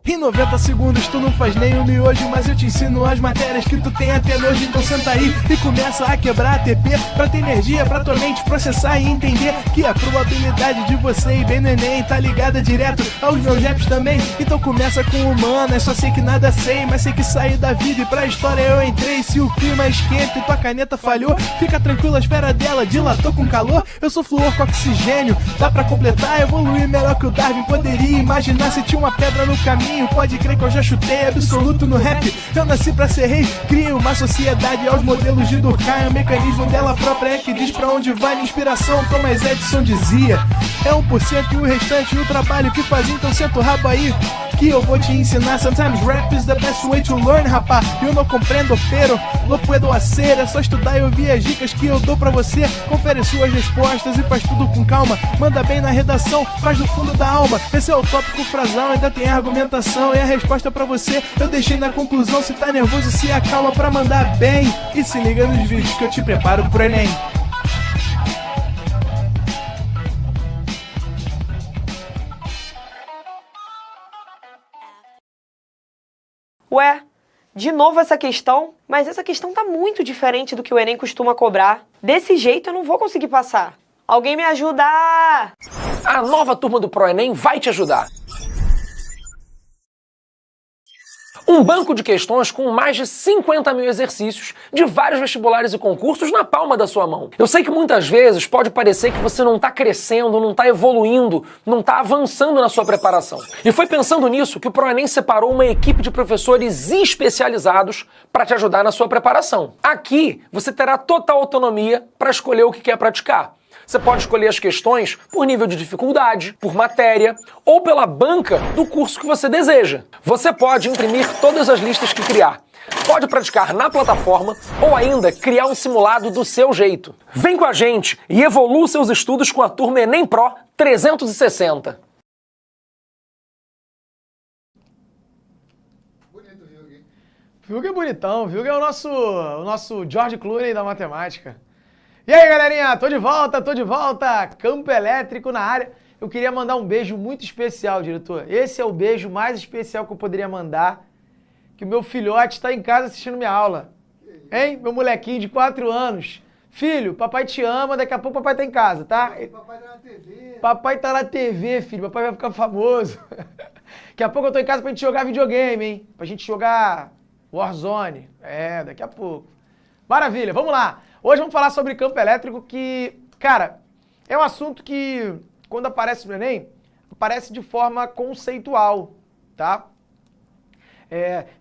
Em 90 segundos tu não faz nem um miojo, mas eu te ensino as matérias que tu tem até nojo. Então senta aí e começa a quebrar ATP pra ter energia pra tua mente processar e entender que a probabilidade de você ir bem no Enem tá ligada direto aos meus raps também. Então começa com humana, só sei que nada sei, mas sei que saí da vida e pra história eu entrei. Se o clima esquenta e tua caneta falhou, fica tranquilo, a esfera dela dilatou com calor. Eu sou flúor com oxigênio, dá pra completar, evoluir melhor que o Darwin poderia imaginar. Se tinha uma pedra no caminho, pode crer que eu já chutei absoluto no rap. Eu nasci pra ser rei, crio uma sociedade aos modelos de Durkheim. O mecanismo dela própria é que diz pra onde vai minha inspiração. Thomas Edison dizia, é 1% e o restante o trabalho que fazia. Então senta o rabo aí que eu vou te ensinar. Sometimes rap is the best way to learn, rapá. Eu não compreendo, pero lo puedo hacer. É só estudar e ouvir as dicas que eu dou pra você. Confere suas respostas e faz tudo com calma. Manda bem na redação, faz do fundo da alma. Esse é o tópico frasal, ainda tem argumentação. E a resposta pra você eu deixei na conclusão. Se tá nervoso, se acalma pra mandar bem. E se liga nos vídeos que eu te preparo pro Enem. Ué, de novo essa questão? Mas essa questão tá muito diferente do que o Enem costuma cobrar. Desse jeito eu não vou conseguir passar. Alguém me ajuda! A nova turma do ProEnem vai te ajudar. Um banco de questões com mais de 50 mil exercícios de vários vestibulares e concursos na palma da sua mão. Eu sei que muitas vezes pode parecer que você não está crescendo, não está evoluindo, não está avançando na sua preparação. E foi pensando nisso que o ProEnem separou uma equipe de professores especializados para te ajudar na sua preparação. Aqui você terá total autonomia para escolher o que quer praticar. Você pode escolher as questões por nível de dificuldade, por matéria ou pela banca do curso que você deseja. Você pode imprimir todas as listas que criar. Pode praticar na plataforma ou ainda criar um simulado do seu jeito. Vem com a gente e evolua seus estudos com a turma Enem Pro 360. Vilg é bonitão, Vilg é o nosso George Clooney da matemática. E aí, galerinha, tô de volta, Campo Elétrico na área. Eu queria mandar um beijo muito especial, diretor. Esse é o beijo mais especial que eu poderia mandar, que o meu filhote está em casa assistindo minha aula. Hein? Meu molequinho de 4 anos. Filho, papai te ama, daqui a pouco papai tá em casa, tá? Papai tá na TV. Papai tá na TV, filho, papai vai ficar famoso. Daqui a pouco eu tô em casa pra gente jogar videogame, hein? Pra gente jogar Warzone. É, daqui a pouco. Maravilha, vamos lá. Hoje vamos falar sobre campo elétrico que, cara, é um assunto que, quando aparece no Enem, aparece de forma conceitual, tá?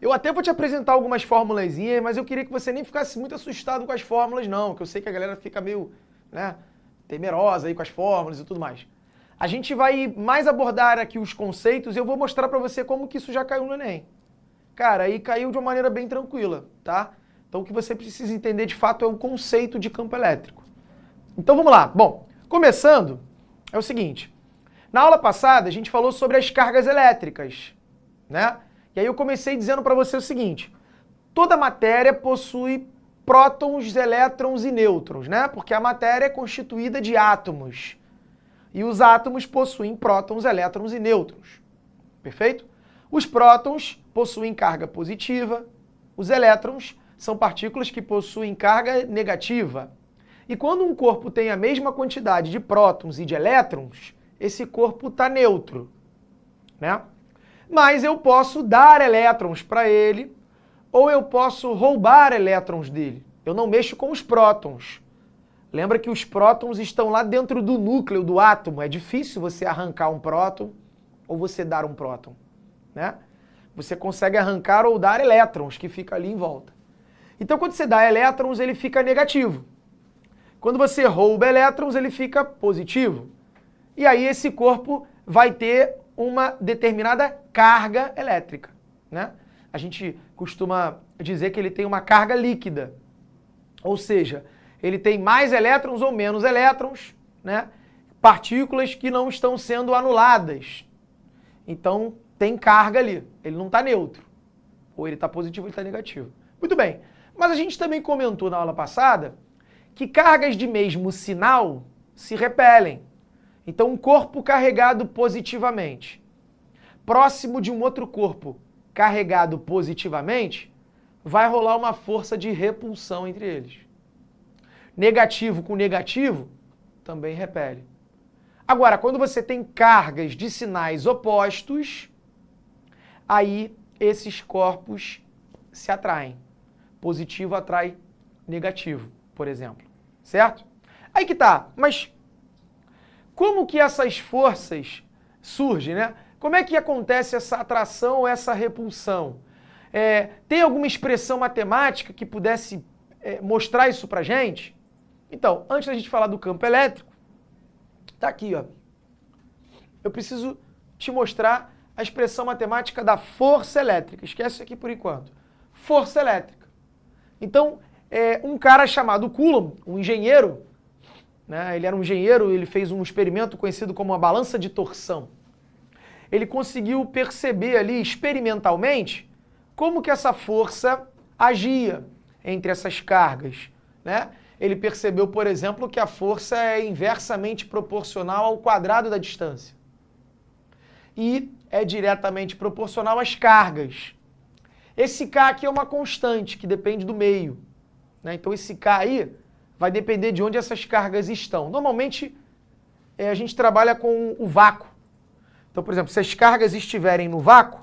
Eu até vou te apresentar algumas formulazinhas, mas eu queria que você nem ficasse muito assustado com as fórmulas, não, que eu sei que a galera fica meio, né, temerosa aí com as fórmulas e tudo mais. A gente vai mais abordar aqui os conceitos e eu vou mostrar pra você como que isso já caiu no Enem. Cara, aí caiu de uma maneira bem tranquila, tá? Então o que você precisa entender de fato é o conceito de campo elétrico. Então vamos lá. Bom, começando, é o seguinte. Na aula passada a gente falou sobre as cargas elétricas, né? E aí eu comecei dizendo para você o seguinte. Toda matéria possui prótons, elétrons e nêutrons, né? Porque a matéria é constituída de átomos. E os átomos possuem prótons, elétrons e nêutrons. Perfeito? Os prótons possuem carga positiva, os elétrons são partículas que possuem carga negativa. E quando um corpo tem a mesma quantidade de prótons e de elétrons, esse corpo está neutro, né? Mas eu posso dar elétrons para ele, ou eu posso roubar elétrons dele. Eu não mexo com os prótons. Lembra que os prótons estão lá dentro do núcleo do átomo. É difícil você arrancar um próton ou você dar um próton, né? Você consegue arrancar ou dar elétrons, que fica ali em volta. Então, quando você dá elétrons, ele fica negativo. Quando você rouba elétrons, ele fica positivo. E aí esse corpo vai ter uma determinada carga elétrica, né? A gente costuma dizer que ele tem uma carga líquida. Ou seja, ele tem mais elétrons ou menos elétrons, né? Partículas que não estão sendo anuladas. Então, tem carga ali. Ele não está neutro. Ou ele está positivo ou ele está negativo. Muito bem. Mas a gente também comentou na aula passada que cargas de mesmo sinal se repelem. Então, um corpo carregado positivamente, próximo de um outro corpo carregado positivamente, vai rolar uma força de repulsão entre eles. Negativo com negativo também repele. Agora, quando você tem cargas de sinais opostos, aí esses corpos se atraem. Positivo atrai negativo, por exemplo. Certo? Aí que tá. Mas como que essas forças surgem, né? Como é que acontece essa atração ou essa repulsão? Tem alguma expressão matemática que pudesse mostrar isso pra gente? Então, antes da gente falar do campo elétrico, tá aqui, ó. Eu preciso te mostrar a expressão matemática da força elétrica. Esquece isso aqui por enquanto. Força elétrica. Então, um cara chamado Coulomb, um engenheiro, né, ele era um engenheiro, ele fez um experimento conhecido como a balança de torção. Ele conseguiu perceber ali experimentalmente como que essa força agia entre essas cargas, né? Ele percebeu, por exemplo, que a força é inversamente proporcional ao quadrado da distância. E é diretamente proporcional às cargas. Esse K aqui é uma constante, que depende do meio, né? Então esse K aí vai depender de onde essas cargas estão. Normalmente, a gente trabalha com o vácuo. Então, por exemplo, se as cargas estiverem no vácuo,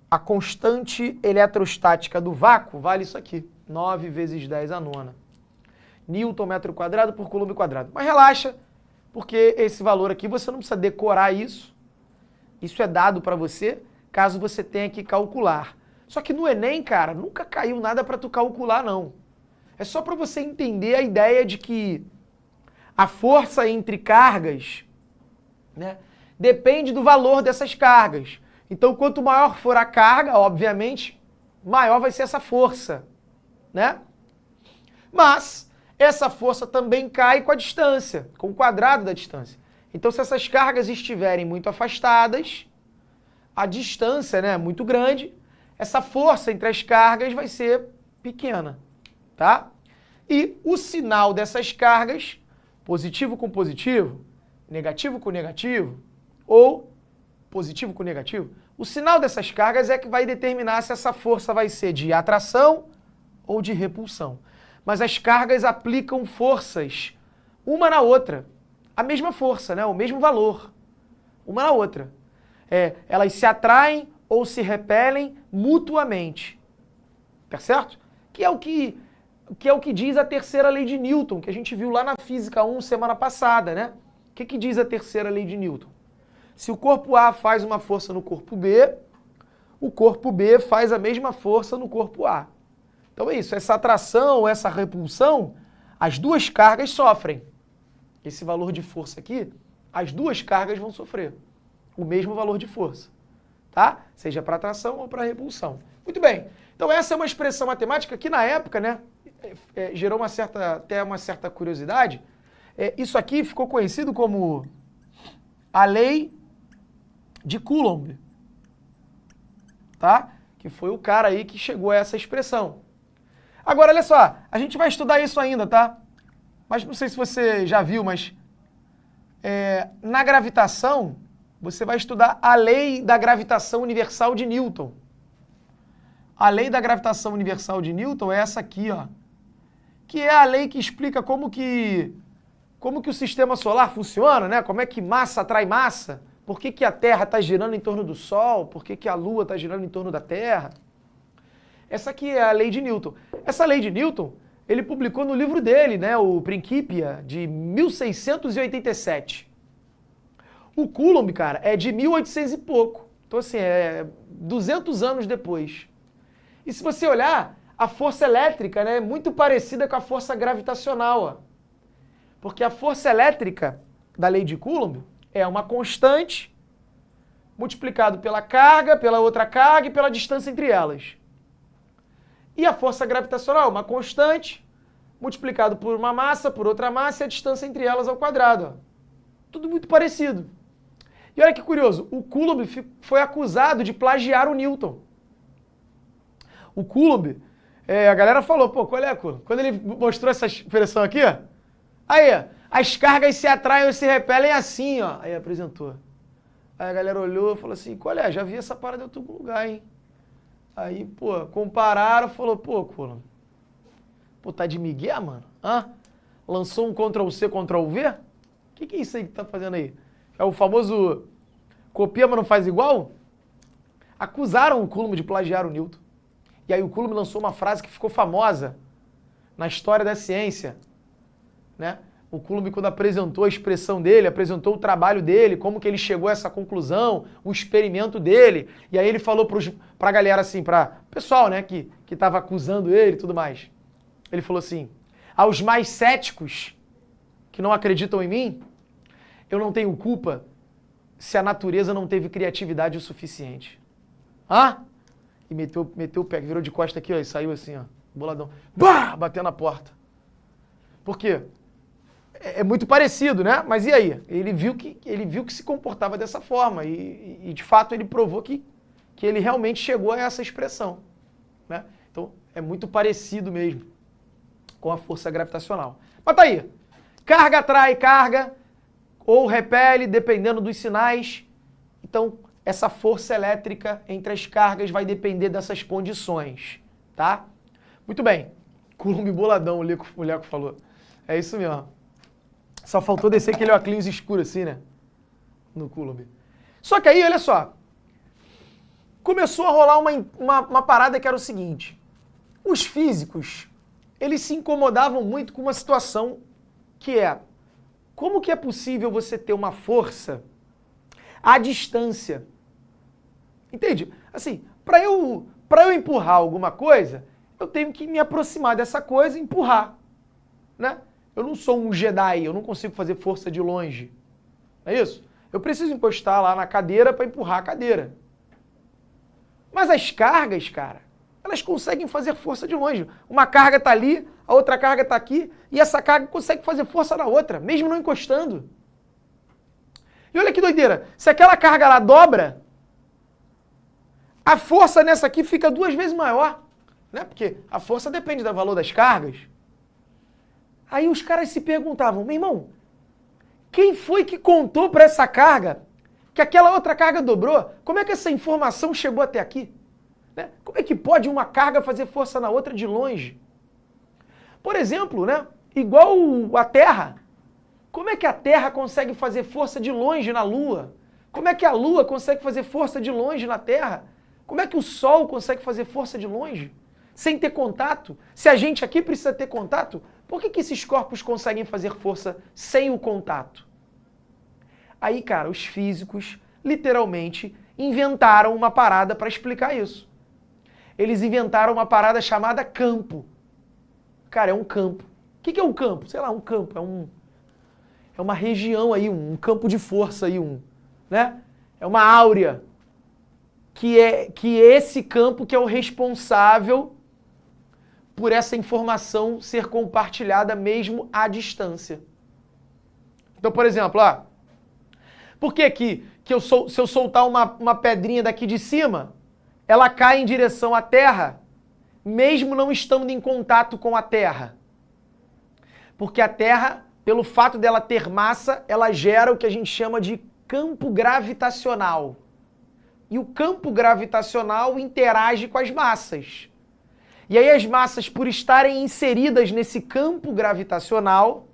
a constante eletrostática do vácuo vale isso aqui, 9 vezes 10 a nona. Newton metro quadrado por coulomb quadrado. Mas relaxa, porque esse valor aqui você não precisa decorar isso. Isso é dado para você, caso você tenha que calcular. Só que no Enem, cara, nunca caiu nada para tu calcular, não. É só para você entender a ideia de que a força entre cargas, né, depende do valor dessas cargas. Então, quanto maior for a carga, obviamente, maior vai ser essa força, né? Mas essa força também cai com a distância, com o quadrado da distância. Então, se essas cargas estiverem muito afastadas, a distância, né, muito grande, essa força entre as cargas vai ser pequena, tá? E o sinal dessas cargas, positivo com positivo, negativo com negativo, ou positivo com negativo, o sinal dessas cargas é que vai determinar se essa força vai ser de atração ou de repulsão. Mas as cargas aplicam forças uma na outra. A mesma força, né? O mesmo valor. Uma na outra. Elas se atraem ou se repelem mutuamente. Tá certo? Que é o que diz a terceira lei de Newton, que a gente viu lá na Física 1 semana passada, né? O que diz a terceira lei de Newton? Se o corpo A faz uma força no corpo B, o corpo B faz a mesma força no corpo A. Então é isso, essa atração, essa repulsão, as duas cargas sofrem. Esse valor de força aqui, as duas cargas vão sofrer o mesmo valor de força, tá? Seja para atração ou para repulsão. Muito bem, então essa é uma expressão matemática que na época, né, gerou até uma certa curiosidade. Isso aqui ficou conhecido como a lei de Coulomb, tá? Que foi o cara aí que chegou a essa expressão. Agora, olha só, a gente vai estudar isso ainda, tá? Mas não sei se você já viu, mas na gravitação, você vai estudar a lei da gravitação universal de Newton. A lei da gravitação universal de Newton é essa aqui, ó, que é a lei que explica como que o sistema solar funciona, né? Como é que massa atrai massa, por que a Terra está girando em torno do Sol, por que a Lua está girando em torno da Terra. Essa aqui é a lei de Newton. Essa lei de Newton, ele publicou no livro dele, né, o Principia, de 1687. O Coulomb, cara, é de 1800 e pouco. Então, assim, 200 anos depois. E se você olhar, a força elétrica, né, é muito parecida com a força gravitacional, ó. Porque a força elétrica da lei de Coulomb é uma constante multiplicado pela carga, pela outra carga e pela distância entre elas. E a força gravitacional, uma constante, multiplicado por uma massa, por outra massa e a distância entre elas ao quadrado. Ó. Tudo muito parecido. E olha que curioso, o Coulomb foi acusado de plagiar o Newton. O Coulomb a galera falou, pô, qual é, Coulomb? Quando ele mostrou essa expressão aqui, ó, aí, ó, as cargas se atraem ou se repelem assim, ó. Aí apresentou. Aí a galera olhou e falou assim, qual é? Já vi essa parada em outro lugar, hein? Aí, pô, compararam, falou, pô, Coulomb, pô, tá de migué, mano? Hã? Lançou um Ctrl-C, Ctrl-V? O que é isso aí que tá fazendo aí? É o famoso copia, mas não faz igual? Acusaram o Coulomb de plagiar o Newton. E aí o Coulomb lançou uma frase que ficou famosa na história da ciência, né? O Coulomb, quando apresentou a expressão dele, apresentou o trabalho dele, como que ele chegou a essa conclusão, o experimento dele, e aí ele falou pra galera assim, pra pessoal, né, que tava acusando ele e tudo mais. Ele falou assim, aos mais céticos que não acreditam em mim, eu não tenho culpa se a natureza não teve criatividade o suficiente. Hã? E meteu o pé, virou de costa aqui, ó, e saiu assim, ó, boladão. Bah! Bateu na porta. Por quê? É muito parecido, né? Mas e aí? Ele viu que se comportava dessa forma e de fato ele provou que ele realmente chegou a essa expressão, né? Então é muito parecido mesmo com a força gravitacional. Mas tá aí. Carga atrai carga ou repele, dependendo dos sinais. Então essa força elétrica entre as cargas vai depender dessas condições, tá? Muito bem. Coulomb boladão, o Leco falou. É isso mesmo. Só faltou descer aquele óculos escuro assim, né? No Coulomb. Só que aí, olha só. Começou a rolar uma parada que era o seguinte. Os físicos, eles se incomodavam muito com uma situação que é... Como que é possível você ter uma força à distância? Entende? Assim, para eu empurrar alguma coisa, eu tenho que me aproximar dessa coisa e empurrar, né? Eu não sou um Jedi, eu não consigo fazer força de longe. Não é isso? Eu preciso encostar lá na cadeira para empurrar a cadeira. Mas as cargas, cara, elas conseguem fazer força de longe. Uma carga está ali, a outra carga está aqui, e essa carga consegue fazer força na outra, mesmo não encostando. E olha que doideira, se aquela carga lá dobra, a força nessa aqui fica 2 vezes maior, né? Porque a força depende do valor das cargas. Aí os caras se perguntavam, meu irmão, quem foi que contou para essa carga que aquela outra carga dobrou? Como é que essa informação chegou até aqui? Né? Como é que pode uma carga fazer força na outra de longe? Por exemplo, né? Igual a Terra. Como é que a Terra consegue fazer força de longe na Lua? Como é que a Lua consegue fazer força de longe na Terra? Como é que o Sol consegue fazer força de longe? Sem ter contato? Se a gente aqui precisa ter contato, por que esses corpos conseguem fazer força sem o contato? Aí, cara, os físicos literalmente inventaram uma parada para explicar isso. Eles inventaram uma parada chamada campo. Cara, é um campo. O que é um campo? Sei lá, um campo. É uma região aí, um campo de força aí, né? É uma áurea. Que esse campo que é o responsável por essa informação ser compartilhada mesmo à distância. Então, por exemplo, ó, por que se eu soltar uma pedrinha daqui de cima, ela cai em direção à Terra, mesmo não estando em contato com a Terra? Porque a Terra, pelo fato dela ter massa, ela gera o que a gente chama de campo gravitacional. E o campo gravitacional interage com as massas. E aí as massas, por estarem inseridas nesse campo gravitacional,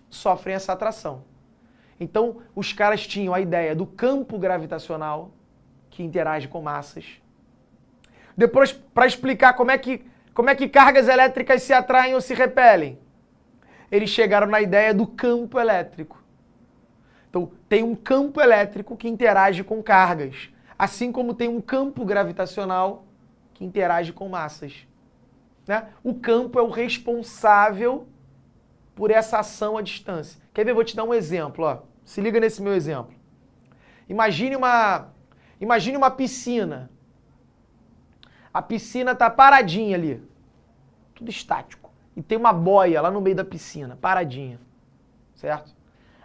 sofrem essa atração. Então, os caras tinham a ideia do campo gravitacional, que interage com massas. Depois, para explicar como é que cargas elétricas se atraem ou se repelem, eles chegaram na ideia do campo elétrico. Então, tem um campo elétrico que interage com cargas, assim como tem um campo gravitacional que interage com massas. Né? O campo é o responsável por essa ação à distância. Quer ver? Vou te dar um exemplo. Ó. Se liga nesse meu exemplo. Imagine uma piscina. A piscina está paradinha ali. Tudo estático. E tem uma boia lá no meio da piscina, paradinha. Certo?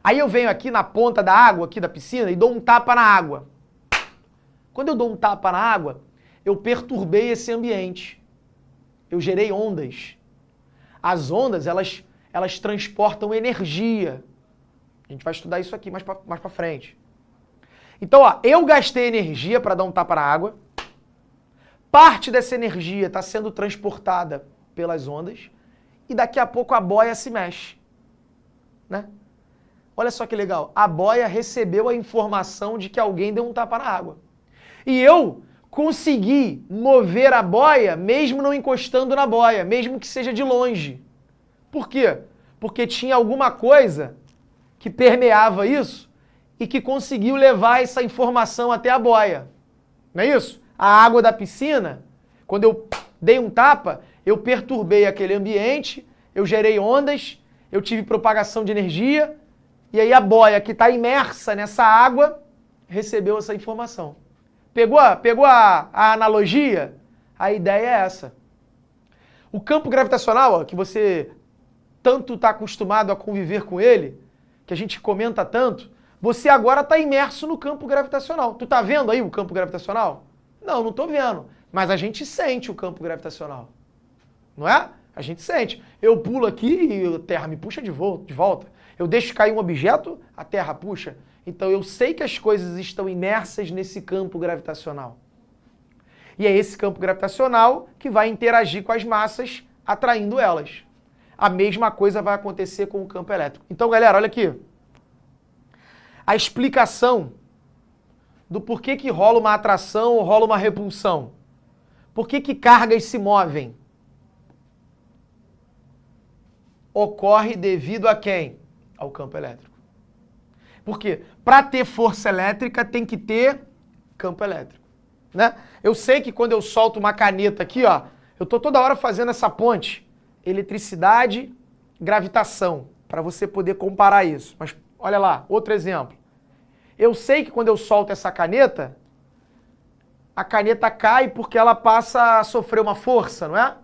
Aí eu venho aqui na ponta da água, aqui da piscina, e dou um tapa na água. Quando eu dou um tapa na água, eu perturbei esse ambiente. Eu gerei ondas. As ondas, elas transportam energia. A gente vai estudar isso aqui mais pra frente. Então, ó, eu gastei energia para dar um tapa na água. Parte dessa energia está sendo transportada pelas ondas. E daqui a pouco a boia se mexe. Né? Olha só que legal. A boia recebeu a informação de que alguém deu um tapa na água. E eu consegui mover a boia mesmo não encostando na boia, mesmo que seja de longe. Por quê? Porque tinha alguma coisa que permeava isso e que conseguiu levar essa informação até a boia. Não é isso? A água da piscina, quando eu dei um tapa, eu perturbei aquele ambiente, eu gerei ondas, eu tive propagação de energia, e aí a boia que está imersa nessa água recebeu essa informação. Pegou a analogia? A ideia é essa. O campo gravitacional, ó, que você tanto está acostumado a conviver com ele, que a gente comenta tanto, você agora está imerso no campo gravitacional. Tu tá vendo aí o campo gravitacional? Não, não estou vendo. Mas a gente sente o campo gravitacional. Não é? A gente sente. Eu pulo aqui e a Terra me puxa de volta. Eu deixo cair um objeto, a Terra puxa. Então eu sei que as coisas estão imersas nesse campo gravitacional. E é esse campo gravitacional que vai interagir com as massas, atraindo elas. A mesma coisa vai acontecer com o campo elétrico. Então, galera, olha aqui. A explicação do porquê que rola uma atração ou rola uma repulsão. Por que cargas se movem? Ocorre devido a quem? Ao campo elétrico. Por quê? Para ter força elétrica tem que ter campo elétrico. Né? Eu sei que quando eu solto uma caneta aqui, ó, eu estou toda hora fazendo essa ponte. Eletricidade, gravitação, para você poder comparar isso. Mas olha lá, outro exemplo. Eu sei que quando eu solto essa caneta, a caneta cai porque ela passa a sofrer uma força, não é?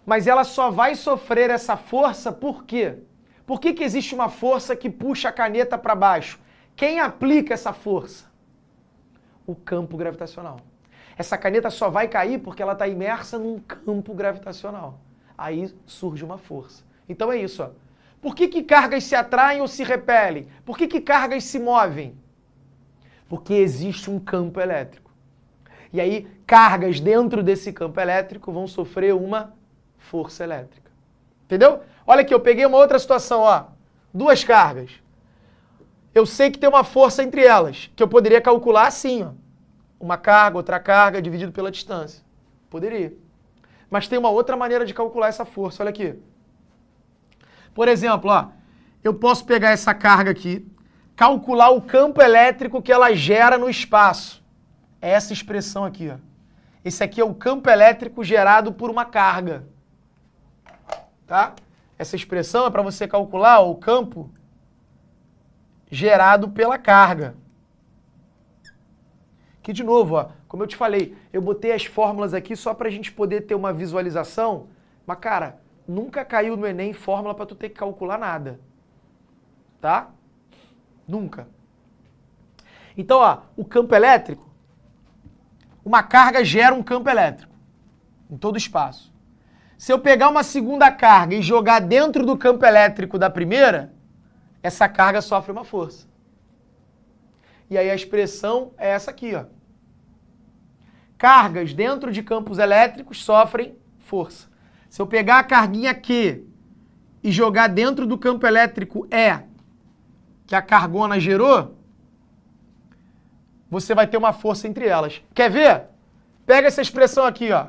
Mas ela só vai sofrer essa força por quê? Por que existe uma força que puxa a caneta para baixo? Quem aplica essa força? O campo gravitacional. Essa caneta só vai cair porque ela está imersa num campo gravitacional. Aí surge uma força. Então é isso, ó. Por que cargas se atraem ou se repelem? Por que cargas se movem? Porque existe um campo elétrico. E aí, cargas dentro desse campo elétrico vão sofrer uma força elétrica. Entendeu? Olha aqui, eu peguei uma outra situação, ó. Duas cargas. Eu sei que tem uma força entre elas, que eu poderia calcular assim, ó. Uma carga, outra carga, dividido pela distância. Poderia. Mas tem uma outra maneira de calcular essa força, olha aqui. Por exemplo, ó, eu posso pegar essa carga aqui, calcular o campo elétrico que ela gera no espaço. É essa expressão aqui, ó. Esse aqui é o campo elétrico gerado por uma carga. Tá? Essa expressão é para você calcular o campo gerado pela carga. Aqui de novo, ó, como eu te falei, eu botei as fórmulas aqui só para a gente poder ter uma visualização, mas cara, nunca caiu no Enem fórmula para tu ter que calcular nada. Tá? Nunca. Então, ó, o campo elétrico, uma carga gera um campo elétrico em todo o espaço. Se eu pegar uma segunda carga e jogar dentro do campo elétrico da primeira, essa carga sofre uma força. E aí a expressão é essa aqui, ó. Cargas dentro de campos elétricos sofrem força. Se eu pegar a carguinha Q e jogar dentro do campo elétrico E, que a cargona gerou, você vai ter uma força entre elas. Quer ver? Pega essa expressão aqui, ó.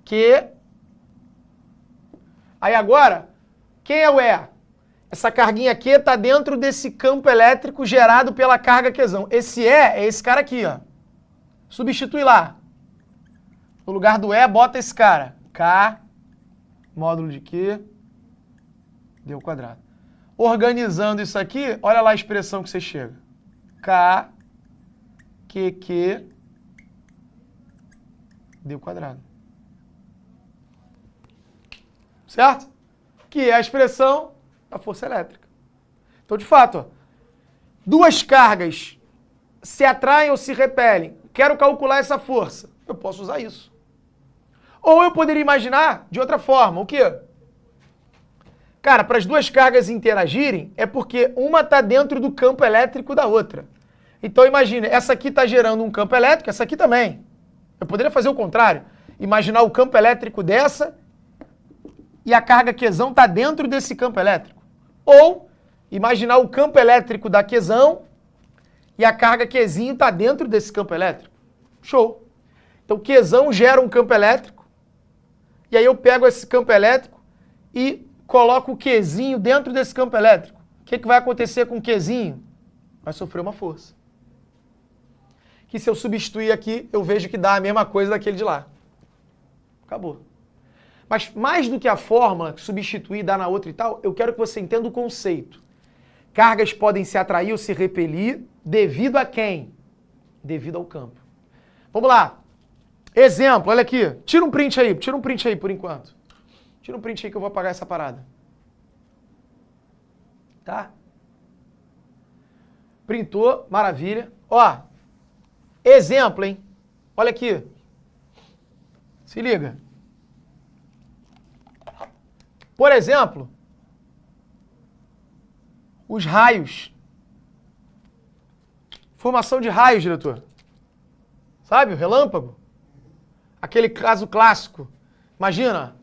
Q. Aí agora, quem é o E? Essa carguinha aqui está dentro desse campo elétrico gerado pela carga Qzão. Esse E é esse cara aqui, ó. Substitui lá. No lugar do E, bota esse cara. K, módulo de Q, d ao quadrado. Organizando isso aqui, olha lá a expressão que você chega. K, QQ, d ao quadrado. Certo? Que é a expressão da força elétrica. Então, de fato, ó, duas cargas se atraem ou se repelem. Quero calcular essa força. Eu posso usar isso. Ou eu poderia imaginar de outra forma, o quê? Cara, para as duas cargas interagirem, é porque uma está dentro do campo elétrico da outra. Então imagine, essa aqui está gerando um campo elétrico, essa aqui também. Eu poderia fazer o contrário. Imaginar o campo elétrico dessa e a carga Qzão está dentro desse campo elétrico. Ou imaginar o campo elétrico da Qzão e a carga Qzinho está dentro desse campo elétrico. Show! Então Qzão gera um campo elétrico e aí eu pego esse campo elétrico e coloco o Qzinho dentro desse campo elétrico. O que vai acontecer com o Qzinho? Vai sofrer uma força. Que se eu substituir aqui, eu vejo que dá a mesma coisa daquele de lá. Acabou. Mas mais do que a fórmula, substituir, dar na outra e tal, eu quero que você entenda o conceito. Cargas podem se atrair ou se repelir devido a quem? Devido ao campo. Vamos lá. Exemplo, olha aqui. Tira um print aí por enquanto. Tira um print aí que eu vou apagar essa parada. Tá? Printou, maravilha. Ó, exemplo, hein? Olha aqui. Se liga. Por exemplo, os raios. Formação de raios, diretor. Sabe, o relâmpago? Aquele caso clássico. Imagina,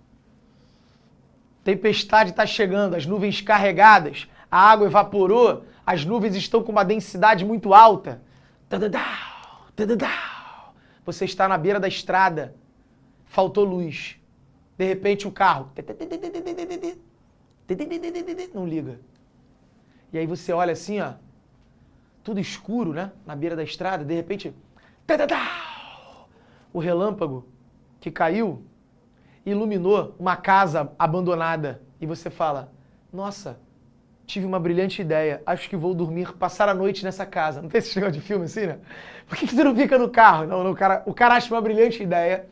tempestade está chegando, as nuvens carregadas, a água evaporou, as nuvens estão com uma densidade muito alta. Você está na beira da estrada, faltou luz. De repente o carro não liga. E aí você olha assim, ó, tudo escuro, né? Na beira da estrada, de repente, o relâmpago que caiu iluminou uma casa abandonada. E você fala, nossa, tive uma brilhante ideia, acho que vou dormir, passar a noite nessa casa. Não tem esse negócio de filme assim, né? Por que tu não fica no carro? Não, o cara acha uma brilhante ideia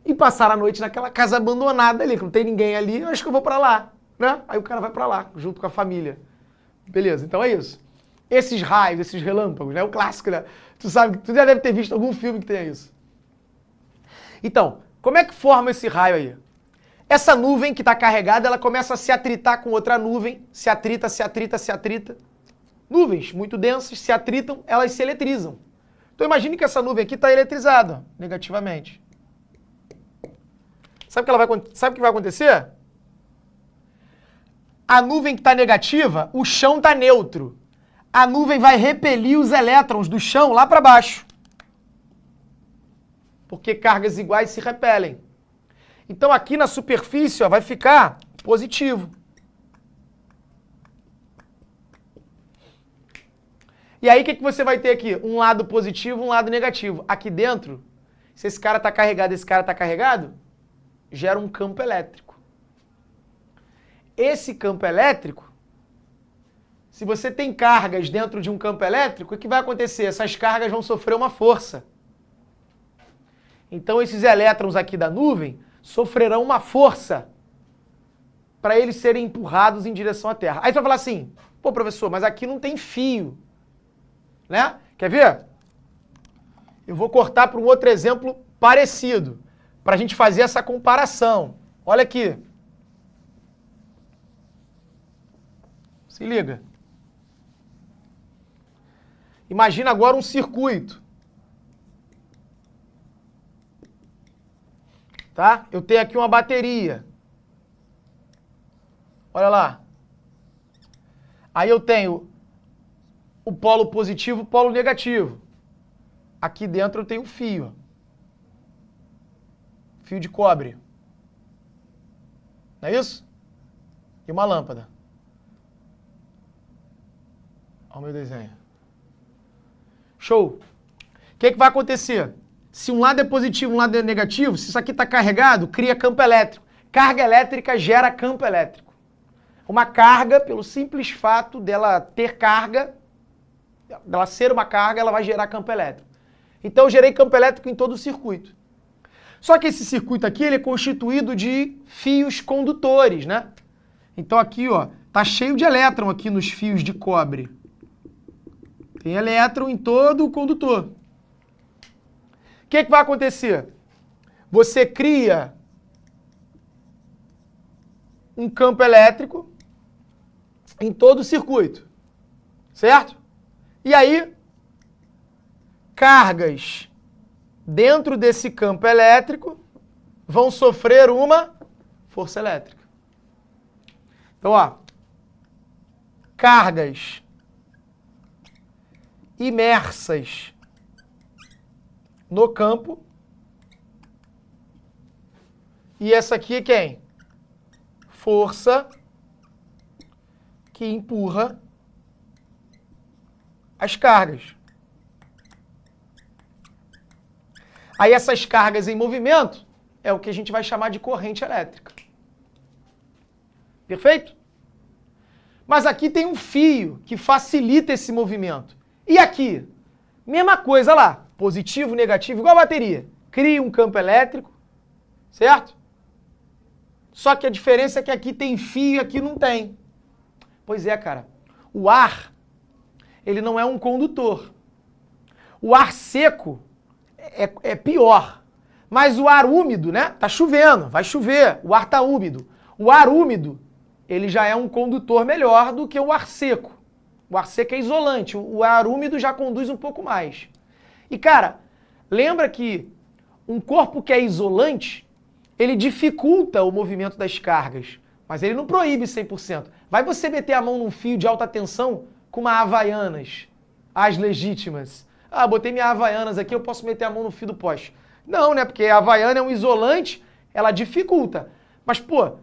e passar a noite naquela casa abandonada ali, que não tem ninguém ali, eu acho que eu vou pra lá, né? Aí o cara vai pra lá, junto com a família. Beleza, então é isso. Esses raios, esses relâmpagos, né? O clássico, né? Tu sabe, tu já deve ter visto algum filme que tenha isso. Então, como é que forma esse raio aí? Essa nuvem que está carregada, ela começa a se atritar com outra nuvem, se atrita. Nuvens muito densas se atritam, elas se eletrizam. Então imagine que essa nuvem aqui está eletrizada, negativamente. Sabe o que vai acontecer? A nuvem que está negativa, o chão está neutro. A nuvem vai repelir os elétrons do chão lá para baixo. Porque cargas iguais se repelem. Então aqui na superfície ó, vai ficar positivo. E aí o que você vai ter aqui? Um lado positivo, um lado negativo. Aqui dentro, se esse cara está carregado e esse cara está carregado, gera um campo elétrico. Esse campo elétrico, se você tem cargas dentro de um campo elétrico, o que vai acontecer? Essas cargas vão sofrer uma força. Então esses elétrons aqui da nuvem sofrerão uma força para eles serem empurrados em direção à Terra. Aí você vai falar assim, pô professor, mas aqui não tem fio, né? Quer ver? Eu vou cortar para um outro exemplo parecido, para a gente fazer essa comparação. Olha aqui. Se liga. Imagina agora um circuito. Tá? Eu tenho aqui uma bateria. Olha lá. Aí eu tenho o polo positivo e o polo negativo. Aqui dentro eu tenho um fio. Fio de cobre. Não é isso? E uma lâmpada. Olha o meu desenho. Show. O que vai acontecer? Se um lado é positivo e um lado é negativo, se isso aqui está carregado, cria campo elétrico. Carga elétrica gera campo elétrico. Uma carga, pelo simples fato dela ter carga, dela ser uma carga, ela vai gerar campo elétrico. Então eu gerei campo elétrico em todo o circuito. Só que esse circuito aqui ele é constituído de fios condutores, né? Então aqui, ó, tá cheio de elétron aqui nos fios de cobre. Tem elétron em todo o condutor. O que vai acontecer? você cria um campo elétrico em todo o circuito, certo? E aí, cargas dentro desse campo elétrico vão sofrer uma força elétrica. Então, ó, cargas imersas no campo. E essa aqui é quem? Força que empurra as cargas. Aí essas cargas em movimento é o que a gente vai chamar de corrente elétrica. Perfeito? Mas aqui tem um fio que facilita esse movimento. E aqui? Mesma coisa lá. Positivo, negativo, igual a bateria. Cria um campo elétrico, certo? Só que a diferença é que aqui tem fio e aqui não tem. Pois é, cara. O ar, ele não é um condutor. O ar seco é pior. Mas o ar úmido, né? Tá chovendo, vai chover, o ar tá úmido. O ar úmido, ele já é um condutor melhor do que o ar seco. O ar seco é isolante, o ar úmido já conduz um pouco mais. E, cara, lembra que um corpo que é isolante, ele dificulta o movimento das cargas, mas ele não proíbe 100%. Vai você meter a mão num fio de alta tensão com uma Havaianas, as legítimas. Ah, botei minha Havaianas aqui, eu posso meter a mão no fio do poste. Não, né? Porque a Havaiana é um isolante, ela dificulta. Mas, pô,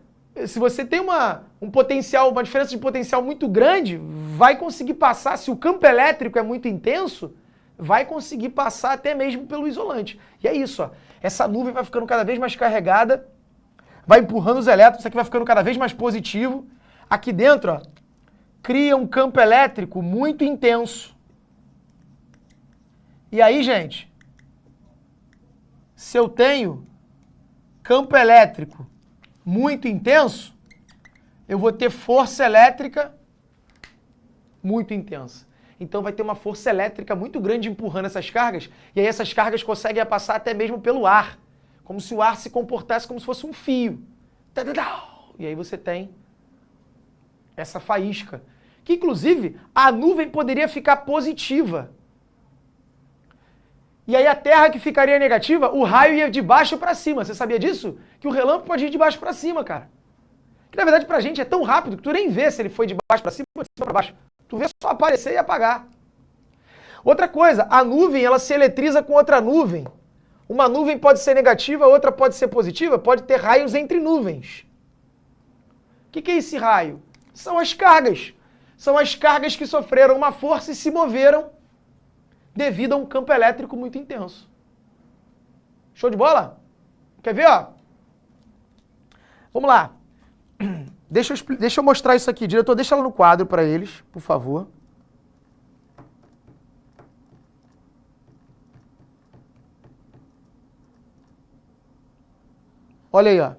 se você tem um potencial, uma diferença de potencial muito grande, vai conseguir passar, se o campo elétrico é muito intenso, vai conseguir passar até mesmo pelo isolante. E é isso, ó. Essa nuvem vai ficando cada vez mais carregada, vai empurrando os elétrons, isso aqui vai ficando cada vez mais positivo. Aqui dentro, ó, cria um campo elétrico muito intenso. E aí, gente, se eu tenho campo elétrico muito intenso, eu vou ter força elétrica muito intensa. Então vai ter uma força elétrica muito grande empurrando essas cargas, e aí essas cargas conseguem passar até mesmo pelo ar, como se o ar se comportasse como se fosse um fio. E aí você tem essa faísca, que inclusive a nuvem poderia ficar positiva. E aí a Terra que ficaria negativa, o raio ia de baixo para cima. Você sabia disso? Que o relâmpago pode ir de baixo para cima, cara. Que na verdade pra gente é tão rápido que tu nem vê se ele foi de baixo para cima ou de cima para baixo. Tu vê só aparecer e apagar. Outra coisa, a nuvem ela se eletriza com outra nuvem. Uma nuvem pode ser negativa, outra pode ser positiva, pode ter raios entre nuvens. O que é esse raio? São as cargas. São as cargas que sofreram uma força e se moveram devido a um campo elétrico muito intenso. Show de bola? Quer ver, ó? Vamos lá. Deixa eu mostrar isso aqui. Diretor, deixa ela no quadro para eles, por favor. Olha aí, ó.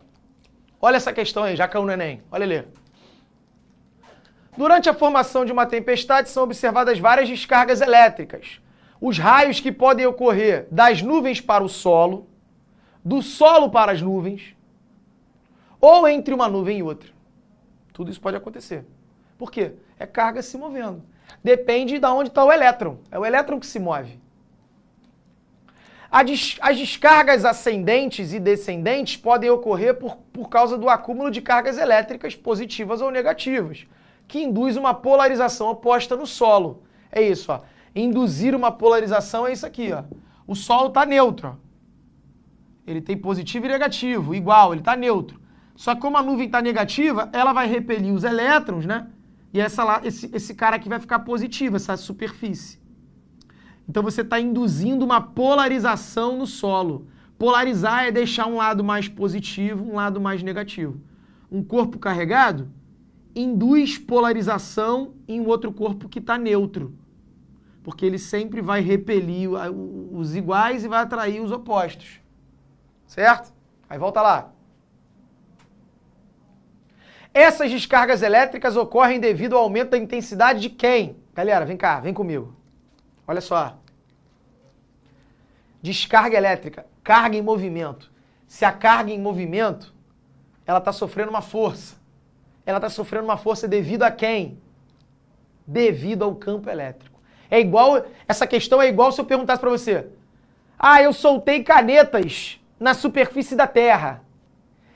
Olha essa questão aí, já caiu no Enem. Olha ali. Durante a formação de uma tempestade são observadas várias descargas elétricas. Os raios que podem ocorrer das nuvens para o solo, do solo para as nuvens, ou entre uma nuvem e outra. Tudo isso pode acontecer. Por quê? É carga se movendo. Depende de onde está o elétron. É o elétron que se move. As descargas ascendentes e descendentes podem ocorrer por causa do acúmulo de cargas elétricas positivas ou negativas, que induz uma polarização oposta no solo. É isso, ó. Induzir uma polarização é isso aqui, ó. O solo está neutro, ó. Ele tem positivo e negativo, igual, ele está neutro. Só que como a nuvem está negativa, ela vai repelir os elétrons, né? E esse cara aqui vai ficar positivo, essa superfície. Então você está induzindo uma polarização no solo. Polarizar é deixar um lado mais positivo, um lado mais negativo. Um corpo carregado induz polarização em um outro corpo que está neutro. Porque ele sempre vai repelir os iguais e vai atrair os opostos. Certo? Aí volta lá. Essas descargas elétricas ocorrem devido ao aumento da intensidade de quem? Galera, vem cá, vem comigo. Olha só. Descarga elétrica, carga em movimento. se a carga em movimento, ela está sofrendo uma força. Ela está sofrendo uma força devido a quem? Devido ao campo elétrico. É igual, essa questão é igual se eu perguntasse para você, eu soltei canetas na superfície da Terra.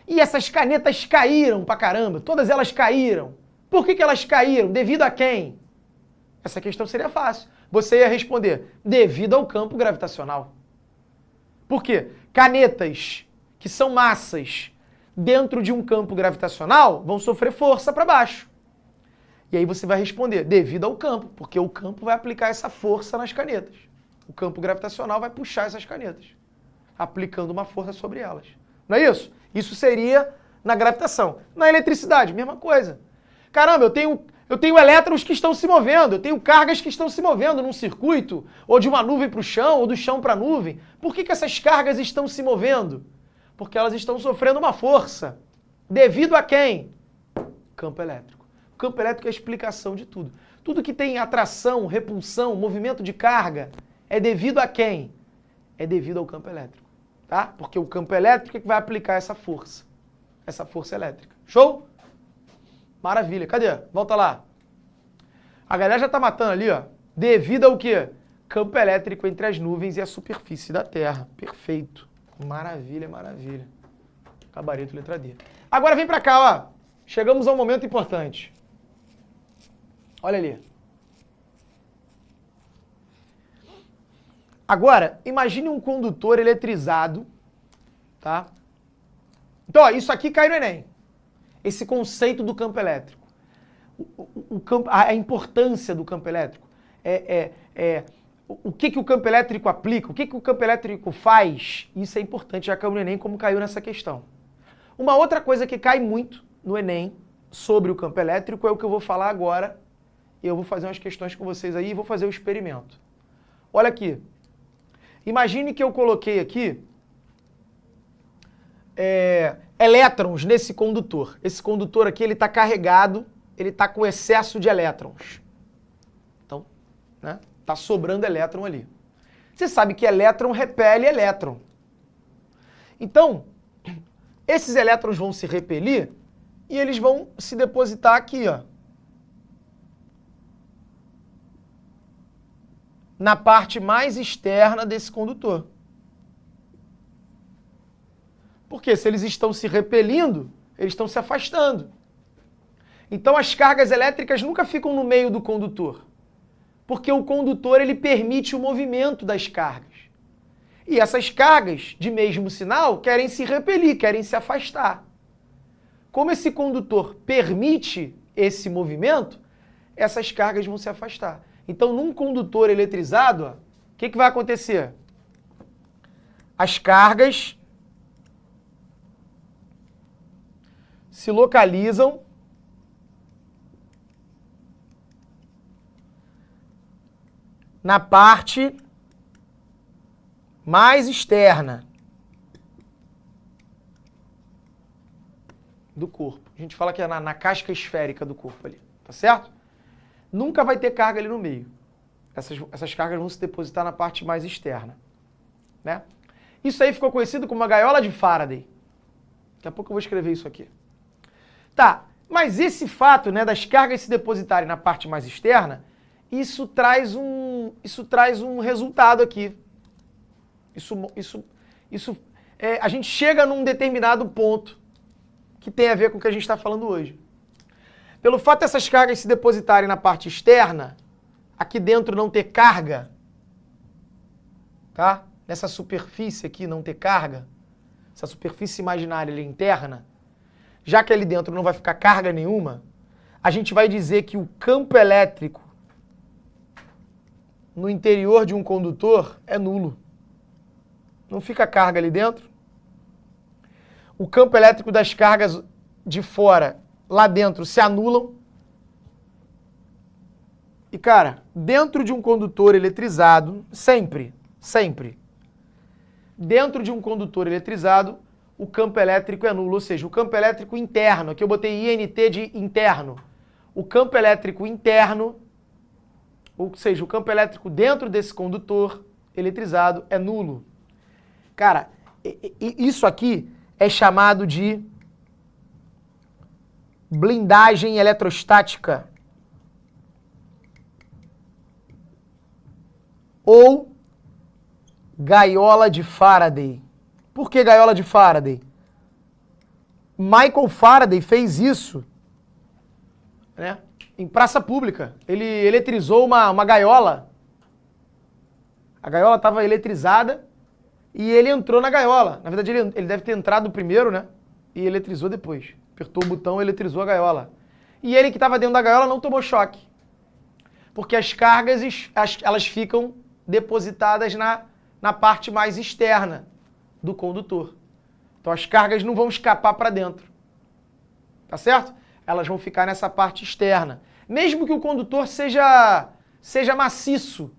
E essas canetas caíram pra caramba, todas elas caíram. Por que elas caíram? Devido a quem? Essa questão seria fácil. Você ia responder, devido ao campo gravitacional. Por quê? Canetas, que são massas, dentro de um campo gravitacional, vão sofrer força para baixo. E aí você vai responder, devido ao campo, porque o campo vai aplicar essa força nas canetas. O campo gravitacional vai puxar essas canetas, aplicando uma força sobre elas. Não é isso? Isso seria na gravitação. Na eletricidade, mesma coisa. Caramba, eu tenho elétrons que estão se movendo, eu tenho cargas que estão se movendo num circuito, ou de uma nuvem para o chão, ou do chão para a nuvem. Por que essas cargas estão se movendo? Porque elas estão sofrendo uma força. Devido a quem? Campo elétrico. O campo elétrico é a explicação de tudo. Tudo que tem atração, repulsão, movimento de carga, é devido a quem? É devido ao campo elétrico. Tá? Porque o campo elétrico é que vai aplicar essa força elétrica. Show? Maravilha. Cadê? Volta lá. A galera já tá matando ali, ó. Devido ao quê? Campo elétrico entre as nuvens e a superfície da Terra. Perfeito. Maravilha, maravilha. Gabarito, letra D. Agora vem pra cá, ó. Chegamos a um momento importante. Olha ali. Agora, imagine um condutor eletrizado, tá? Então, ó, isso aqui cai no Enem. Esse conceito do campo elétrico. A importância do campo elétrico. O que o campo elétrico aplica, o que o campo elétrico faz, isso é importante, já caiu no Enem como caiu nessa questão. Uma outra coisa que cai muito no Enem sobre o campo elétrico é o que eu vou falar agora. Eu vou fazer umas questões com vocês aí e vou fazer o experimento. Olha aqui. Imagine que eu coloquei aqui elétrons nesse condutor. Esse condutor aqui, ele está carregado, ele está com excesso de elétrons. Então, né, está sobrando elétron ali. Você sabe que elétron repele elétron. Então, esses elétrons vão se repelir e eles vão se depositar aqui, ó. Na parte mais externa desse condutor. Porque se eles estão se repelindo, eles estão se afastando. Então as cargas elétricas nunca ficam no meio do condutor. Porque o condutor ele permite o movimento das cargas. E essas cargas, de mesmo sinal, querem se repelir, querem se afastar. Como esse condutor permite esse movimento, essas cargas vão se afastar. Então, num condutor eletrizado, o que vai acontecer? As cargas se localizam na parte mais externa do corpo. A gente fala que é na casca esférica do corpo ali, tá certo? Nunca vai ter carga ali no meio. Essas cargas vão se depositar na parte mais externa, né? Isso aí ficou conhecido como a gaiola de Faraday. Daqui a pouco eu vou escrever isso aqui. Tá, mas esse fato, né, das cargas se depositarem na parte mais externa, isso traz um resultado aqui. A gente chega num determinado ponto que tem a ver com o que a gente está falando hoje. Pelo fato dessas cargas se depositarem na parte externa, aqui dentro não ter carga, tá? Nessa superfície aqui não ter carga, essa superfície imaginária ali interna, já que ali dentro não vai ficar carga nenhuma, a gente vai dizer que o campo elétrico no interior de um condutor é nulo. Não fica carga ali dentro. O campo elétrico das cargas de fora, lá dentro, se anulam. E, cara, dentro de um condutor eletrizado, sempre, dentro de um condutor eletrizado, o campo elétrico é nulo, ou seja, o campo elétrico interno, aqui eu botei INT de interno. O campo elétrico interno, ou seja, o campo elétrico dentro desse condutor eletrizado é nulo. Cara, Isso aqui é chamado de blindagem eletrostática ou gaiola de Faraday. Por que gaiola de Faraday? Michael Faraday fez isso, né, em praça pública. Ele eletrizou uma gaiola. A gaiola estava eletrizada e ele entrou na gaiola. Na verdade, ele deve ter entrado primeiro, né? E eletrizou depois. Apertou o botão e eletrizou a gaiola. E ele que estava dentro da gaiola não tomou choque. Porque as cargas, elas ficam depositadas na parte mais externa do condutor. Então as cargas não vão escapar para dentro. Tá certo? Elas vão ficar nessa parte externa. Mesmo que o condutor seja maciço.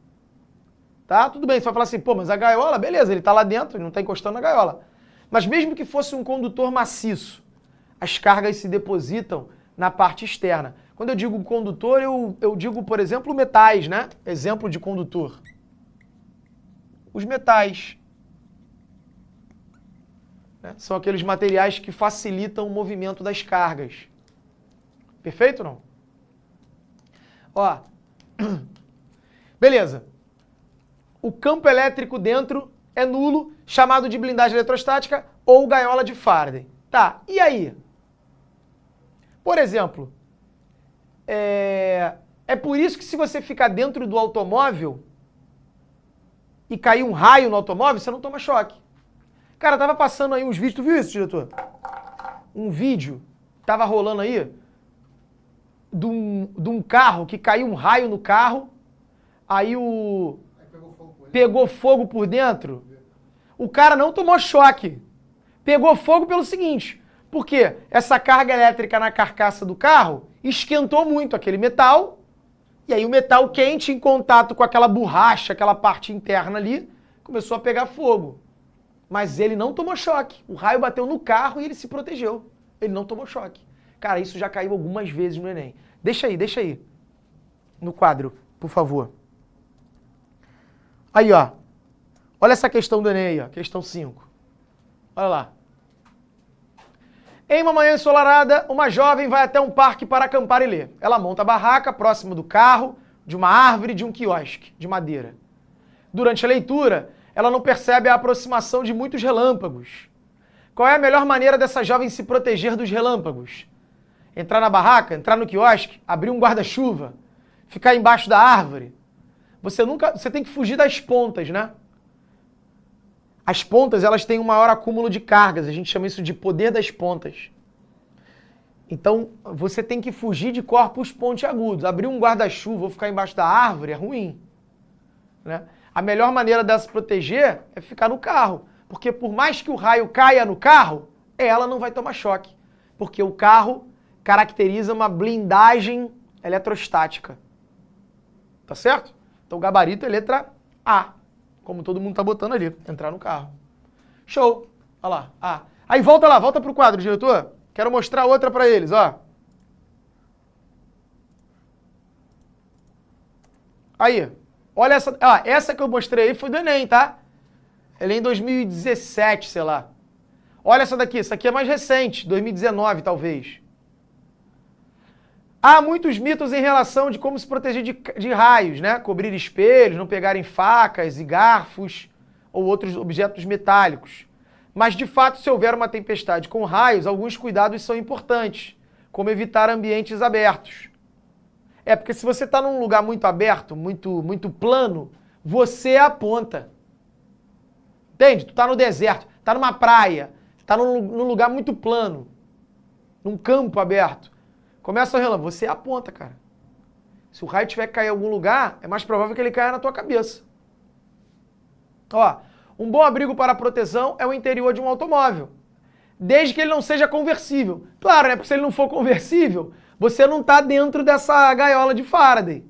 Tá? Tudo bem, você vai falar assim, pô, mas a gaiola, beleza, ele está lá dentro, ele não está encostando na gaiola. Mas mesmo que fosse um condutor maciço, as cargas se depositam na parte externa. Quando eu digo condutor, eu digo, por exemplo, metais, né? Exemplo de condutor. Os metais, né? São aqueles materiais que facilitam o movimento das cargas. Perfeito ou não? Ó, beleza. O campo elétrico dentro é nulo, chamado de blindagem eletrostática ou gaiola de Faraday. Tá, e aí? Por exemplo, é por isso que se você ficar dentro do automóvel e cair um raio no automóvel, você não toma choque. Cara, tava passando aí uns vídeos, tu viu isso, diretor? Um vídeo, tava rolando aí, de um carro que caiu um raio no carro, aí pegou fogo por dentro. O cara não tomou choque. Pegou fogo pelo seguinte, porque essa carga elétrica na carcaça do carro esquentou muito aquele metal, e aí o metal quente em contato com aquela borracha, aquela parte interna ali, começou a pegar fogo. Mas ele não tomou choque. O raio bateu no carro e ele se protegeu. Ele não tomou choque. Cara, isso já caiu algumas vezes no Enem. Deixa aí. No quadro, por favor. Aí, ó. Olha essa questão do Enem aí, ó. Questão 5. Olha lá. Em uma manhã ensolarada, uma jovem vai até um parque para acampar e ler. Ela monta a barraca próximo do carro, de uma árvore, de um quiosque de madeira. Durante a leitura, ela não percebe a aproximação de muitos relâmpagos. Qual é a melhor maneira dessa jovem se proteger dos relâmpagos? Entrar na barraca, entrar no quiosque, abrir um guarda-chuva, ficar embaixo da árvore? Você tem que fugir das pontas, né? As pontas, elas têm um maior acúmulo de cargas, a gente chama isso de poder das pontas. Então, você tem que fugir de corpos pontiagudos. Abrir um guarda-chuva ou ficar embaixo da árvore é ruim, né? A melhor maneira dela se proteger é ficar no carro. Porque por mais que o raio caia no carro, ela não vai tomar choque. Porque o carro caracteriza uma blindagem eletrostática. Tá certo? Então o gabarito é letra A. Como todo mundo tá botando ali. Entrar no carro. Show. Olha lá. A. Aí volta lá, volta pro quadro, diretor. Quero mostrar outra pra eles, ó. Aí. Olha essa. Ah, essa que eu mostrei aí foi do Enem, tá? Ela é em 2017, sei lá. Olha essa daqui. Essa aqui é mais recente. 2019, talvez. Há muitos mitos em relação de como se proteger de raios, né? Cobrir espelhos, não pegarem facas e garfos ou outros objetos metálicos. Mas, de fato, se houver uma tempestade com raios, alguns cuidados são importantes, como evitar ambientes abertos. É, porque se você está num lugar muito aberto, muito plano, você é a ponta. Entende? Tu está no deserto, está numa praia, está num lugar muito plano, num campo aberto. Começa a relâmpago, você é a ponta, cara. Se o raio tiver que cair em algum lugar, é mais provável que ele caia na tua cabeça. Ó, um bom abrigo para proteção é o interior de um automóvel, desde que ele não seja conversível. Claro, né? Porque se ele não for conversível, você não está dentro dessa gaiola de Faraday.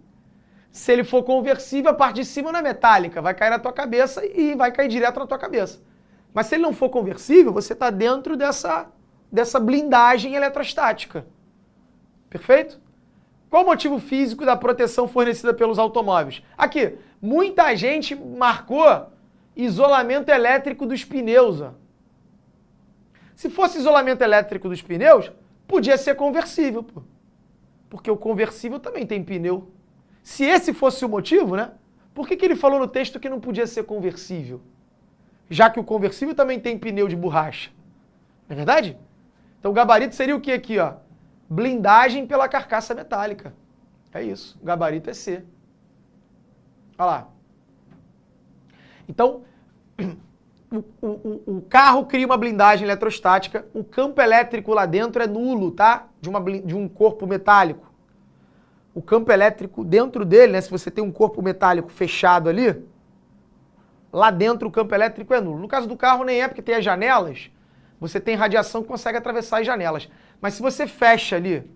Se ele for conversível, a parte de cima não é metálica, vai cair na tua cabeça e vai cair direto na tua cabeça. Mas se ele não for conversível, você está dentro dessa blindagem eletrostática. Perfeito? Qual o motivo físico da proteção fornecida pelos automóveis? Aqui, muita gente marcou isolamento elétrico dos pneus. Ó. Se fosse isolamento elétrico dos pneus, podia ser conversível, pô. Porque o conversível também tem pneu. Se esse fosse o motivo, né? Por que ele falou no texto que não podia ser conversível? Já que o conversível também tem pneu de borracha. Não é verdade? Então o gabarito seria o que aqui, ó? Blindagem pela carcaça metálica. É isso. O gabarito é C. Olha lá. Então, o carro cria uma blindagem eletrostática, o campo elétrico lá dentro é nulo, tá? De um corpo metálico. O campo elétrico dentro dele, né? Se você tem um corpo metálico fechado ali, lá dentro o campo elétrico é nulo. No caso do carro nem é, porque tem as janelas, você tem radiação que consegue atravessar as janelas. Mas se você fecha ali,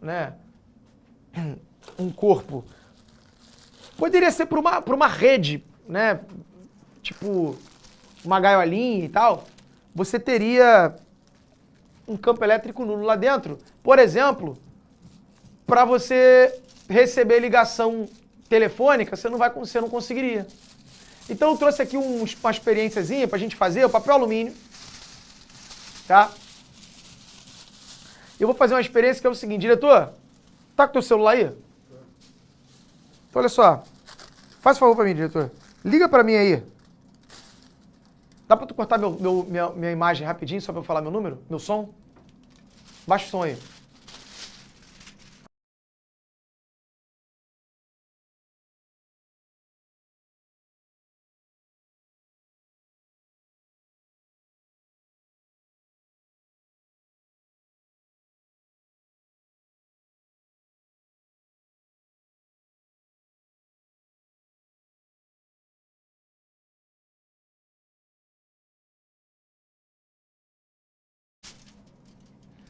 né, um corpo, poderia ser por uma rede, né, tipo uma gaiolinha e tal, você teria um campo elétrico nulo lá dentro. Por exemplo, para você receber ligação telefônica, você não conseguiria. Então eu trouxe aqui uma experiênciazinha pra gente fazer, o papel alumínio, tá? Eu vou fazer uma experiência que é o seguinte, diretor, tá com teu celular aí? Então olha só, faz um favor pra mim, diretor, liga pra mim aí. Dá pra tu cortar minha imagem rapidinho, só pra eu falar meu número, meu som? Baixa o som aí.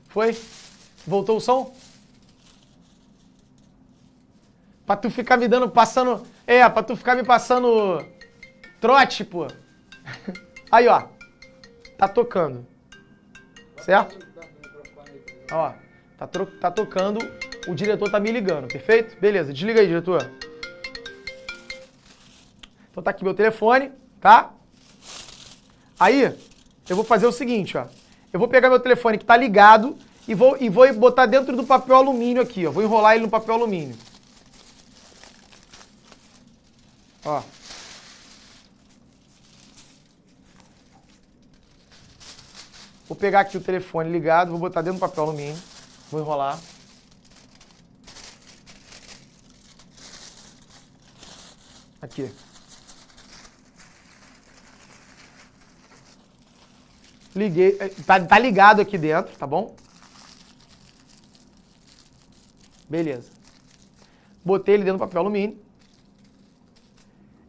Foi? Voltou o som? Pra tu ficar me passando... pra tu ficar me passando trote, pô. Aí, ó. Tá tocando. Certo? Ó, tá tocando, o diretor tá me ligando, perfeito? Beleza, desliga aí, diretor. Então tá aqui meu telefone, tá? Aí, eu vou fazer o seguinte, ó. Eu vou pegar meu telefone que tá ligado e vou botar dentro do papel alumínio aqui, ó. Vou enrolar ele no papel alumínio. Ó. Vou pegar aqui o telefone ligado, vou botar dentro do papel alumínio. Vou enrolar. Aqui. Liguei, tá ligado aqui dentro, tá bom? Beleza. Botei ele dentro do papel alumínio.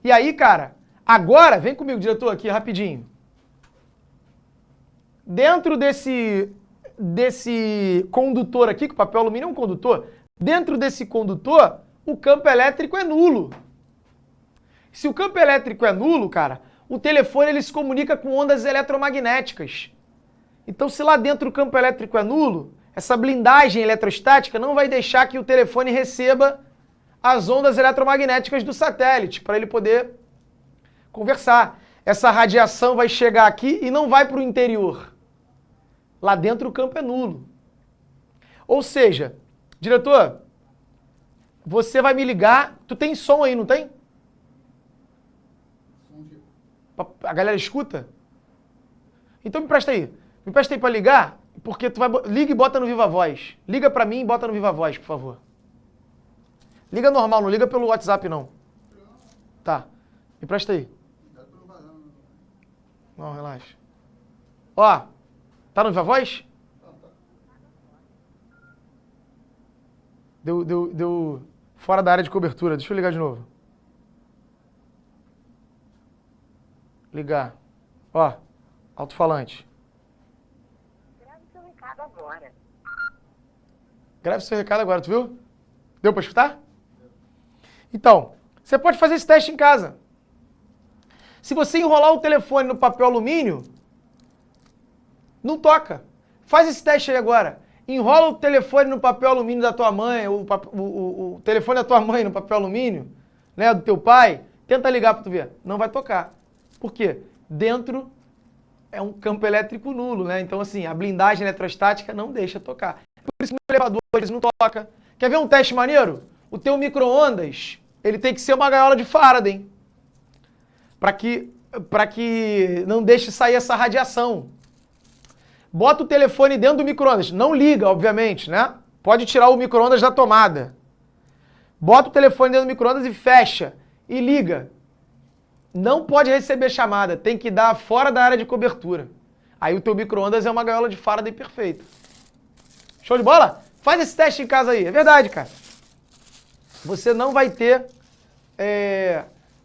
E aí, cara, agora, vem comigo, diretor, aqui rapidinho. Dentro desse condutor aqui, que o papel alumínio é um condutor, dentro desse condutor, o campo elétrico é nulo. Se o campo elétrico é nulo, cara, o telefone ele se comunica com ondas eletromagnéticas. Então, se lá dentro o campo elétrico é nulo, essa blindagem eletrostática não vai deixar que o telefone receba as ondas eletromagnéticas do satélite, para ele poder conversar. Essa radiação vai chegar aqui e não vai para o interior. Lá dentro o campo é nulo. Ou seja, diretor, você vai me ligar, tu tem som aí, não tem? A galera escuta? Então me presta aí. Me presta aí pra ligar, porque tu vai... Liga e bota no Viva Voz. Liga pra mim e bota no Viva Voz, por favor. Liga normal, não liga pelo WhatsApp, não. Tá. Me presta aí. Não, relaxa. Ó, tá no Viva Voz? Deu fora da área de cobertura. Deixa eu ligar de novo. Ligar. Ó, alto-falante. Grave seu recado agora. Grave seu recado agora, tu viu? Deu pra escutar? Então, você pode fazer esse teste em casa. Se você enrolar o telefone no papel alumínio, não toca. Faz esse teste aí agora. Enrola o telefone no papel alumínio da tua mãe, o telefone da tua mãe no papel alumínio, né, do teu pai. Tenta ligar pra tu ver. Não vai tocar. Por quê? Dentro é um campo elétrico nulo, né? Então, assim, a blindagem eletrostática não deixa tocar. Por isso que no elevador eles não toca. Quer ver um teste maneiro? O teu micro-ondas, ele tem que ser uma gaiola de Faraday, para que não deixe sair essa radiação. Bota o telefone dentro do micro-ondas. Não liga, obviamente, né? Pode tirar o micro-ondas da tomada. Bota o telefone dentro do micro-ondas e fecha. E liga. Não pode receber chamada. Tem que dar fora da área de cobertura. Aí o teu micro-ondas é uma gaiola de Faraday perfeita. Show de bola? Faz esse teste em casa aí. É verdade, cara. Você não vai ter...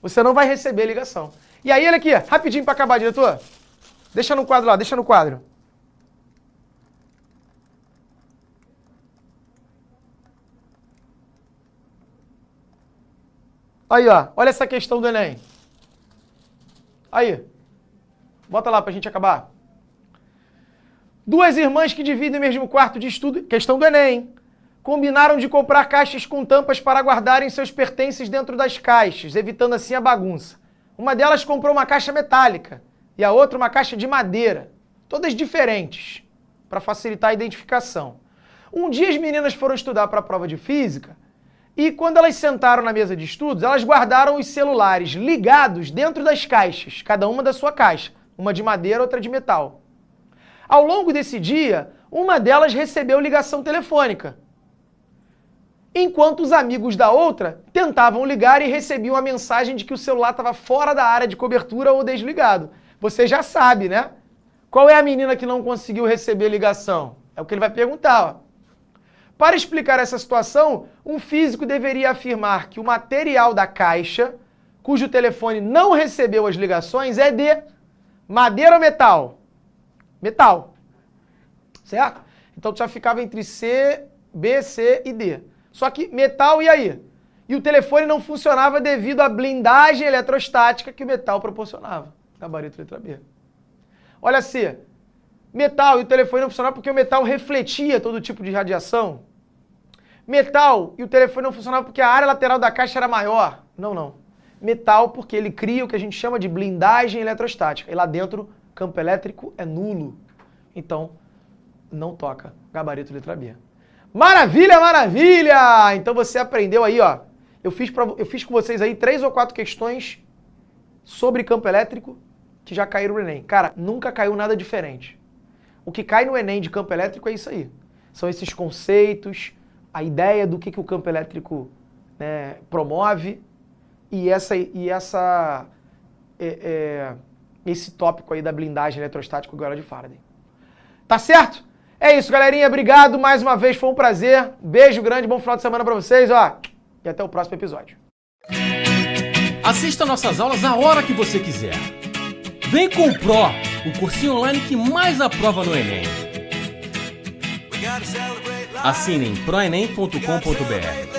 Você não vai receber ligação. E aí, olha aqui, rapidinho para acabar, diretor. Deixa no quadro lá, deixa no quadro. Aí, ó, olha essa questão do Enem. Aí, bota lá pra gente acabar. Duas irmãs que dividem o mesmo quarto de estudo, questão do Enem, combinaram de comprar caixas com tampas para guardarem seus pertences dentro das caixas, evitando assim a bagunça. Uma delas comprou uma caixa metálica e a outra uma caixa de madeira, todas diferentes, para facilitar a identificação. Um dia as meninas foram estudar para a prova de física e quando elas sentaram na mesa de estudos, elas guardaram os celulares ligados dentro das caixas, cada uma da sua caixa, uma de madeira, outra de metal. Ao longo desse dia, uma delas recebeu ligação telefônica, enquanto os amigos da outra tentavam ligar e recebiam a mensagem de que o celular estava fora da área de cobertura ou desligado. Você já sabe, né? Qual é a menina que não conseguiu receber ligação? É o que ele vai perguntar, ó. Para explicar essa situação, um físico deveria afirmar que o material da caixa, cujo telefone não recebeu as ligações, é de madeira ou metal? Metal. Certo? Então tu já ficava entre C, B, C e D. Só que metal e aí? E o telefone não funcionava devido à blindagem eletrostática que o metal proporcionava. Gabarito letra B. Olha C. Metal e o telefone não funcionava porque o metal refletia todo tipo de radiação. Metal e o telefone não funcionava porque a área lateral da caixa era maior. Não. Metal porque ele cria o que a gente chama de blindagem eletrostática. E lá dentro, campo elétrico é nulo. Então, não toca. Gabarito letra B. Maravilha, maravilha! Então você aprendeu aí, ó. Eu fiz com vocês aí 3 ou 4 questões sobre campo elétrico que já caíram no Enem. Cara, nunca caiu nada diferente. O que cai no Enem de campo elétrico é isso aí. São esses conceitos, a ideia do que o campo elétrico, né, promove e esse tópico aí da blindagem eletrostática com gaiola de Faraday. Tá certo? É isso, galerinha. Obrigado mais uma vez. Foi um prazer. Beijo grande, bom final de semana pra vocês, ó. E até o próximo episódio. Assista nossas aulas a hora que você quiser. Vem com o Pro, o cursinho online que mais aprova no Enem. Assine em proenem.com.br.